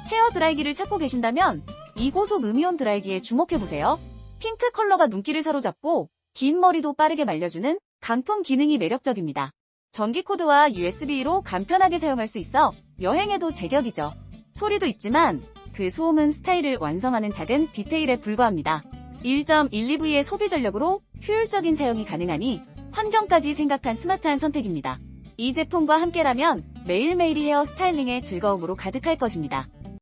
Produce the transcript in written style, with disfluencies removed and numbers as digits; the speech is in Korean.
헤어 드라이기를 찾고 계신다면 이 고속 음이온 드라이기에 주목해보세요. 핑크 컬러가 눈길을 사로잡고 긴 머리도 빠르게 말려주는 강풍 기능이 매력적입니다. 전기 코드와 USB로 간편하게 사용할 수 있어 여행에도 제격이죠. 소리도 있지만 그 소음은 스타일을 완성하는 작은 디테일에 불과합니다. 1.12V의 소비 전력으로 효율적인 사용이 가능하니 환경까지 생각한 스마트한 선택입니다. 이 제품과 함께라면 매일매일이 헤어 스타일링의 즐거움으로 가득할 것입니다.